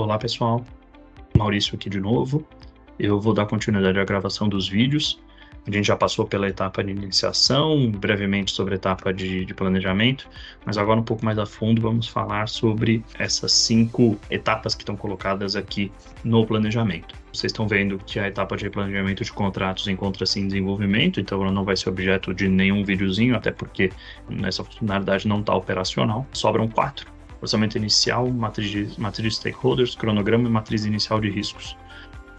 Olá pessoal, Maurício aqui de novo. Eu vou dar continuidade à gravação dos vídeos. A gente já passou pela etapa de iniciação, brevemente sobre a etapa de planejamento, mas agora um pouco mais a fundo vamos falar sobre essas 5 etapas que estão colocadas aqui no planejamento. Vocês estão vendo que a etapa de planejamento de contratos encontra-se em desenvolvimento, então ela não vai ser objeto de nenhum videozinho, até porque essa funcionalidade não está operacional. Sobram 4. Orçamento inicial, matriz de stakeholders, cronograma e matriz inicial de riscos.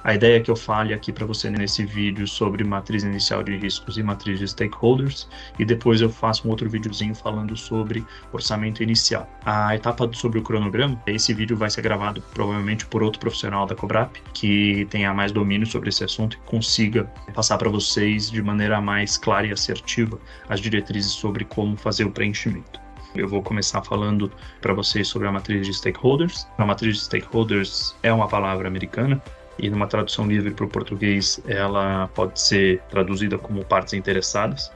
A ideia é que eu fale aqui para você nesse vídeo sobre matriz inicial de riscos e matriz de stakeholders, e depois eu faço um outro videozinho falando sobre orçamento inicial. A etapa sobre o cronograma, esse vídeo vai ser gravado provavelmente por outro profissional da Cobrap, que tenha mais domínio sobre esse assunto e consiga passar para vocês de maneira mais clara e assertiva as diretrizes sobre como fazer o preenchimento. Eu vou começar falando para vocês sobre a matriz de stakeholders. A matriz de stakeholders é uma palavra americana e numa tradução livre para o português ela pode ser traduzida como partes interessadas.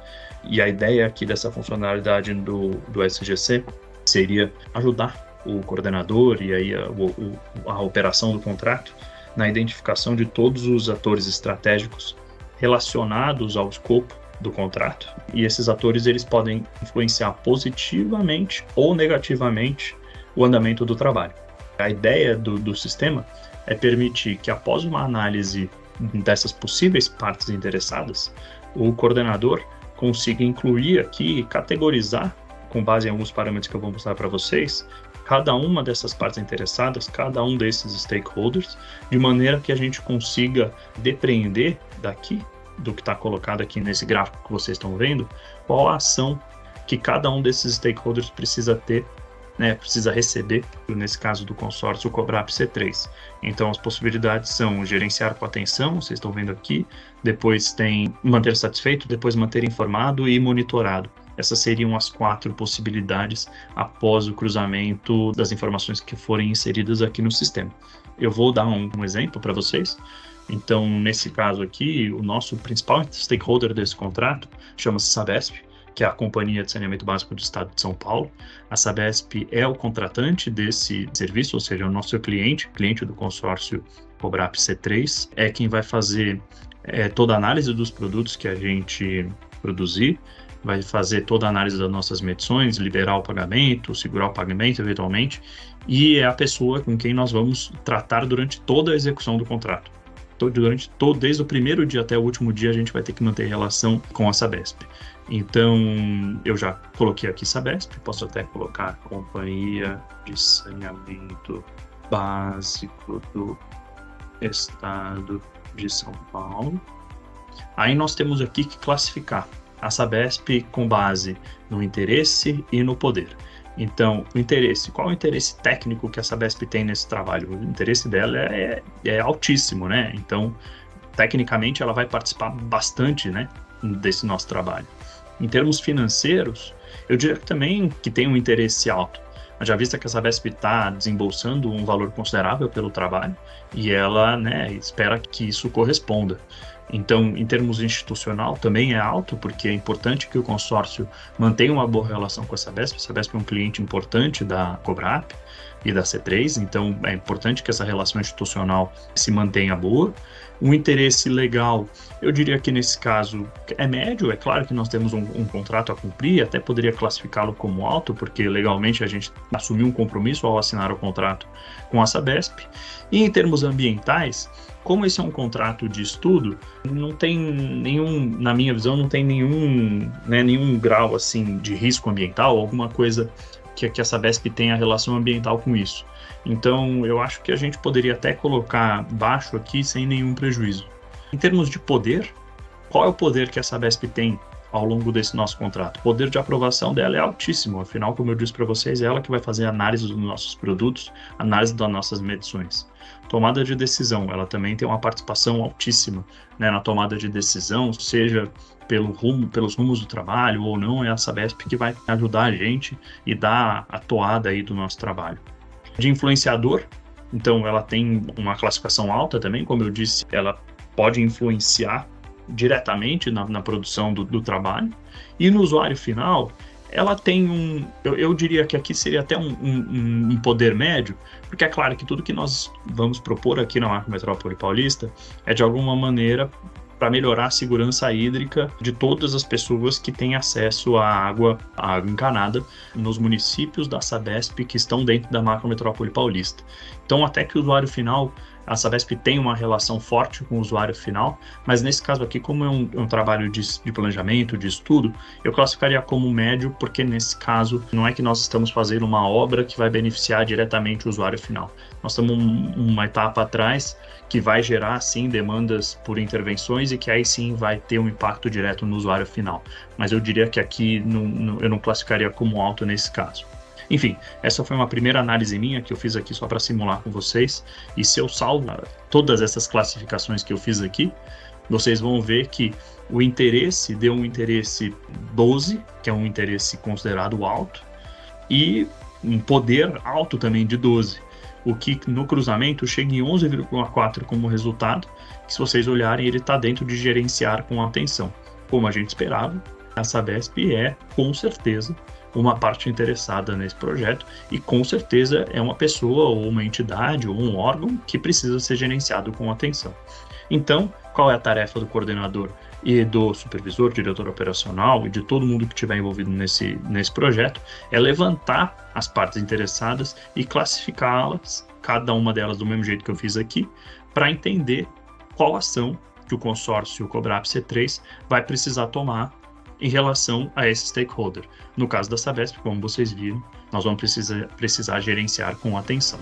E a ideia aqui dessa funcionalidade do SGC seria ajudar o coordenador e aí a operação do contrato na identificação de todos os atores estratégicos relacionados ao escopo do contrato, e esses atores eles podem influenciar positivamente ou negativamente o andamento do trabalho. A ideia do sistema é permitir que, após uma análise dessas possíveis partes interessadas, o coordenador consiga incluir aqui e categorizar, com base em alguns parâmetros que eu vou mostrar para vocês, cada uma dessas partes interessadas, cada um desses stakeholders, de maneira que a gente consiga depreender daqui do que está colocado aqui nesse gráfico que vocês estão vendo, qual a ação que cada um desses stakeholders precisa ter, né, precisa receber, nesse caso do consórcio Cobrap C3. Então as possibilidades são gerenciar com atenção, vocês estão vendo aqui, depois tem manter satisfeito, depois manter informado e monitorado. Essas seriam as 4 possibilidades após o cruzamento das informações que forem inseridas aqui no sistema. Eu vou dar um exemplo para vocês. Então, nesse caso aqui, o nosso principal stakeholder desse contrato chama-se Sabesp, que é a Companhia de Saneamento Básico do Estado de São Paulo. A Sabesp é o contratante desse serviço, ou seja, o nosso cliente do consórcio Cobrap C3, é quem vai fazer toda a análise dos produtos que a gente produzir, vai fazer toda a análise das nossas medições, liberar o pagamento, segurar o pagamento eventualmente, e é a pessoa com quem nós vamos tratar durante toda a execução do contrato. Desde o primeiro dia até o último dia, a gente vai ter que manter relação com a Sabesp. Então, eu já coloquei aqui Sabesp, posso até colocar Companhia de Saneamento Básico do Estado de São Paulo. Aí nós temos aqui que classificar a Sabesp com base no interesse e no poder. Então, o interesse, qual é o interesse técnico que a Sabesp tem nesse trabalho? O interesse dela é altíssimo, né? Então, tecnicamente, ela vai participar bastante, né, desse nosso trabalho. Em termos financeiros, eu diria que também que tem um interesse alto. Já vista que a Sabesp está desembolsando um valor considerável pelo trabalho e ela, né, espera que isso corresponda. Então, em termos institucional, também é alto, porque é importante que o consórcio mantenha uma boa relação com a Sabesp. A Sabesp é um cliente importante da Cobrap e da C3, então é importante que essa relação institucional se mantenha boa. Um interesse legal, eu diria que nesse caso é médio, é claro que nós temos um contrato a cumprir, até poderia classificá-lo como alto, porque legalmente a gente assumiu um compromisso ao assinar o contrato com a Sabesp. E em termos ambientais, como esse é um contrato de estudo, não tem nenhum, na minha visão, não tem nenhum grau assim de risco ambiental, alguma coisa que a Sabesp tenha relação ambiental com isso. Então, eu acho que a gente poderia até colocar baixo aqui sem nenhum prejuízo. Em termos de poder, qual é o poder que a Sabesp tem ao longo desse nosso contrato? O poder de aprovação dela é altíssimo, afinal, como eu disse para vocês, é ela que vai fazer a análise dos nossos produtos, análise das nossas medições. Tomada de decisão, ela também tem uma participação altíssima, né, na tomada de decisão, seja pelos rumos do trabalho ou não, é a Sabesp que vai ajudar a gente e dar a toada aí do nosso trabalho. De influenciador, então ela tem uma classificação alta também, como eu disse, ela pode influenciar diretamente na produção do trabalho. E no usuário final, ela tem eu diria que aqui seria até um poder médio, porque é claro que tudo que nós vamos propor aqui na Macrometrópole Paulista é de alguma maneira para melhorar a segurança hídrica de todas as pessoas que têm acesso à água encanada nos municípios da Sabesp que estão dentro da Macrometrópole Paulista. Então, até que o usuário final, a Sabesp tem uma relação forte com o usuário final, mas nesse caso aqui, como é um trabalho de planejamento, de estudo, eu classificaria como médio, porque nesse caso não é que nós estamos fazendo uma obra que vai beneficiar diretamente o usuário final. Nós estamos uma etapa atrás que vai gerar, sim, demandas por intervenções e que aí sim vai ter um impacto direto no usuário final. Mas eu diria que aqui eu não classificaria como alto nesse caso. Enfim, essa foi uma primeira análise minha que eu fiz aqui só para simular com vocês. E se eu salvo todas essas classificações que eu fiz aqui, vocês vão ver que o interesse deu um interesse 12, que é um interesse considerado alto, e um poder alto também de 12. O que no cruzamento chega em 11,4 como resultado, que se vocês olharem ele está dentro de gerenciar com atenção. Como a gente esperava, a Sabesp é, com certeza, uma parte interessada nesse projeto e com certeza é uma pessoa ou uma entidade ou um órgão que precisa ser gerenciado com atenção. Então, qual é a tarefa do coordenador e do supervisor, diretor operacional e de todo mundo que estiver envolvido nesse projeto? É levantar as partes interessadas e classificá-las, cada uma delas do mesmo jeito que eu fiz aqui, para entender qual ação que o consórcio Cobrap C3 vai precisar tomar em relação a esse stakeholder. No caso da Sabesp, como vocês viram, nós vamos precisar gerenciar com atenção.